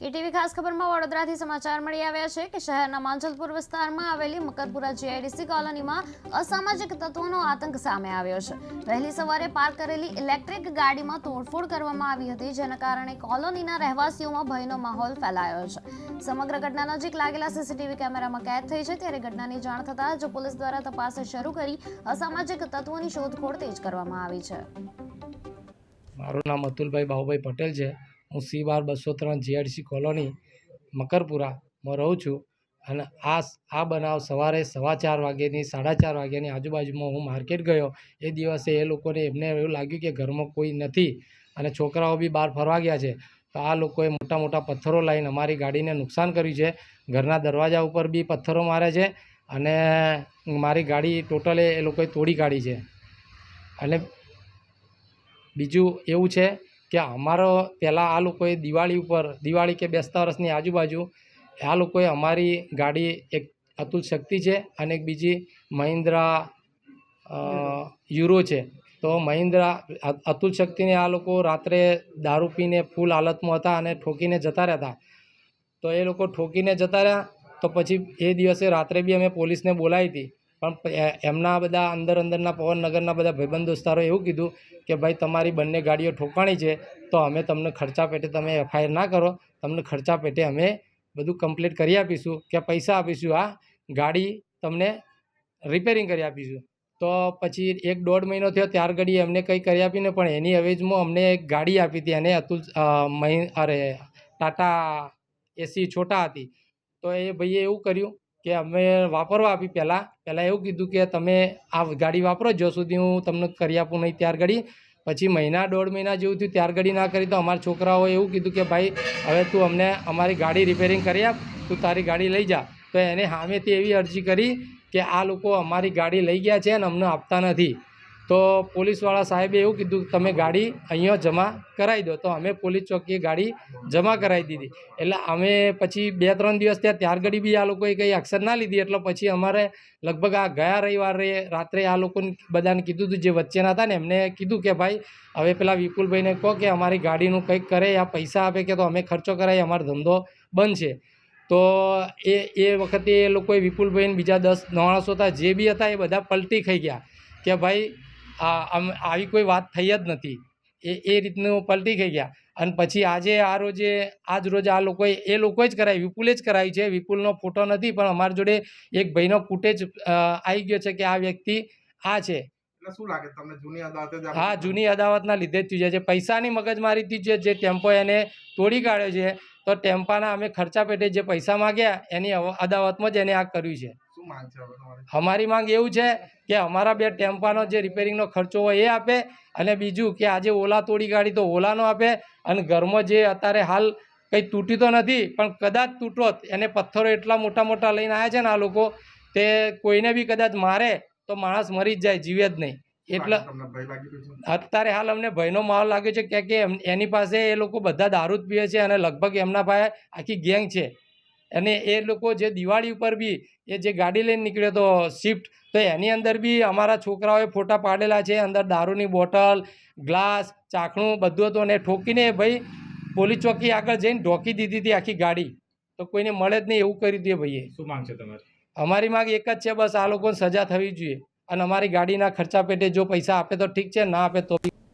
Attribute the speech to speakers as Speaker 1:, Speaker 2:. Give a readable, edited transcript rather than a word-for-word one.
Speaker 1: KTV ખાસ ખબરમાં વડોદરાથી સમાચાર મળી આવ્યા છે કે શહેરના માંજલપુર વિસ્તારમાં આવેલી મકરપુરા જીઆઈડીસી કોલોનીમાં અસામાજિક તત્વોનો આતંક સામે આવ્યો છે। વહેલી સવારે પાર્ક કરેલી ઇલેક્ટ્રિક ગાડીમાં તોડફોડ કરવામાં આવી હતી, જેના કારણે કોલોનીના રહેવાસીઓમાં ભયનો માહોલ ફેલાયો છે। સમગ્ર ઘટના નજીક લાગેલા સીસીટીવી કેમેરામાં કેદ થઈ છે, ત્યારે ઘટનાની જાણ થતાં જ પોલીસ દ્વારા તપાસ શરૂ કરી અસામાજિક તત્વોની શોધખોળ તેજ કરવામાં આવી છે।
Speaker 2: મારું નામ અતુલભાઈ બાબુભાઈ પટેલ છે। હું C12 203 જીઆઈડીસી કોલોની મકરપુરામાં રહું છું અને આ બનાવ સવારે 4:15 વાગ્યાની 4:30 વાગ્યાની આજુબાજુમાં હું માર્કેટ ગયો। એ દિવસે એ લોકોને એમને એવું લાગ્યું કે ઘરમાં કોઈ નથી અને છોકરાઓ બી બહાર ફરવા ગયા છે, તો આ લોકોએ મોટા મોટા પથ્થરો લાવીને અમારી ગાડીને નુકસાન કર્યું છે। ઘરના દરવાજા ઉપર બી પથ્થરો મારે છે અને મારી ગાડી ટોટલે એ લોકોએ તોડી કાઢી છે। અને બીજું એવું છે કે અમારો પહેલાં આ લોકોએ દિવાળી કે બેસતા વર્ષની આજુબાજુ આ લોકોએ અમારી ગાડી એક અતુલ શક્તિ છે અને એક બીજી મહિન્દ્રા યુરો છે, તો મહિન્દ્રા અતુલ શક્તિને આ લોકો રાત્રે દારૂ પીને ફૂલ હાલતમાં હતા અને ઠોકીને જતા રહ્યા હતા। તો એ લોકો ઠોકીને જતા રહ્યા, તો પછી એ દિવસે રાત્રે બી અમે પોલીસને બોલાવી હતી, પણ એમના બધા અંદરના પવનનગરના બધા ભાઈબંધ દોસ્તારોએ એવું કીધું કે ભાઈ તમારી બંને ગાડીઓ ઠોકાણી છે, તો અમે તમને ખર્ચા પેટે તમે FIR ના કરો, તમને ખર્ચા પેટે અમે બધું કમ્પ્લીટ કરી આપીશું કે પૈસા આપીશું, આ ગાડી તમને રિપેરિંગ કરી આપીશું। તો પછી 1-1.5 મહિનો થયો, ત્યાર ઘડી એમને કંઈ કરી આપીને, પણ એની અવેજમાં અમને એક ગાડી આપી હતી, એને ટાટા AC છોટા હતી। તો એ ભાઈએ એવું કર્યું કે અમે વાપરવા આપી, પહેલાં એવું કીધું કે તમે આ ગાડી વાપરો, જ્યાં સુધી હું તમને કરી આપું નહીં ત્યાર ઘડી। પછી 1.5 મહિના જેવું થયું, ત્યાર ઘડી ના કરી, તો અમારા છોકરાઓએ એવું કીધું કે ભાઈ હવે તું અમને અમારી ગાડી રિપેરિંગ કરી આપ, તું તારી ગાડી લઈ જા। તો એને સામેથી એવી અરજી કરી કે આ લોકો અમારી ગાડી લઈ ગયા છે અને અમને આપતા નથી। તો પોલીસવાળા સાહેબે એવું કીધું કે તમે ગાડી અહીંયા જમા કરાવી દો, તો અમે પોલીસ ચોકીએ ગાડી જમા કરાવી દીધી। એટલે અમે પછી 2-3 દિવસ ત્યાં ત્યાર ઘડી બી આ લોકોએ કંઈ એક્શન ના લીધી, એટલે પછી અમારે લગભગ આ ગયા રવિવારે રાત્રે આ લોકોને બધાને કીધું હતું, જે વચ્ચેના હતા ને એમને કીધું કે ભાઈ હવે પેલા વિપુલભાઈને કહો કે અમારી ગાડીનું કંઈક કરે, આ પૈસા આપે કે તો અમે ખર્ચો કરાવીએ, અમારો ધંધો બંધ છે। તો એ વખતે એ લોકોએ વિપુલભાઈને બીજા 10 માણસો હતા જે બી હતા, એ બધા પલટી ખાઈ ગયા કે ભાઈ આવી કોઈ વાત થઈ જ નથી, એ રીતનું પલટી ખાઈ ગયા। અને પછી આજ રોજ આ લોકોએ જ કરાવી, વિપુલે જ કરાવી છે। વિપુલનો ફોટો નથી, પણ અમારી જોડે એક ભાઈનો ફૂટેજ આવી ગયો છે કે આ વ્યક્તિ આ છે।
Speaker 3: શું લાગે તમને જૂની અદાવત?
Speaker 2: હા, જૂની અદાવતના લીધે જ થયું છે, પૈસાની મગજમારીથી જે ટેમ્પો એને તોડી કાઢ્યો છે, તો ટેમ્પાના અમે ખર્ચા પેટે જે પૈસા માગ્યા એની અદાવતમાં જ એને આ કર્યું છે।
Speaker 3: શું માંગ છે હવે તમારી?
Speaker 2: અમારી માંગ એવું છે કે અમારા 2 ટેમ્પાનો જે રિપેરિંગનો ખર્ચો હોય એ આપે, અને બીજું કે આજે ઓલા તોડી કાઢી તો ઓલાનો આપે, અને ઘરમાં જે અત્યારે હાલ કંઈ તૂટી તો નથી પણ કદાચ તૂટોત, એને પથ્થરો એટલા મોટા મોટા લઈને આવ્યા છે ને આ લોકો, તે કોઈને બી કદાચ મારે તો માણસ મરી જ જાય, જીવે જ નહીં। એટલે અત્યારે હાલ અમને ભયનો માહોલ લાગ્યો છે કે એની પાસે એ લોકો બધા દારૂ જ પીએ છે અને લગભગ એમના પાસે આખી ગેંગ છે। અને એ લોકો જે દિવાળી ઉપર બી એ જે ગાડી લઈને નીકળ્યો હતો સ્વિફ્ટ, તો એની અંદર બી અમારા છોકરાઓએ ફોટા પાડેલા છે, અંદર દારૂની બોટલ, ગ્લાસ, ચાખણું બધું હતું, અને ઠોકીને ભાઈ પોલીસ ચોકી આગળ જઈને ઢોકી દીધી હતી આખી ગાડી, તો કોઈને મળે જ નહીં એવું કરી દીધું ભાઈએ।
Speaker 3: શું માંગ છે તમારી?
Speaker 2: અમારી માંગ એક જ છે, બસ આ લોકોને સજા થવી જોઈએ, અને અમારી ગાડીના ખર્ચા પેટે જો પૈસા આપે તો ઠીક છે, ના આપે તો બી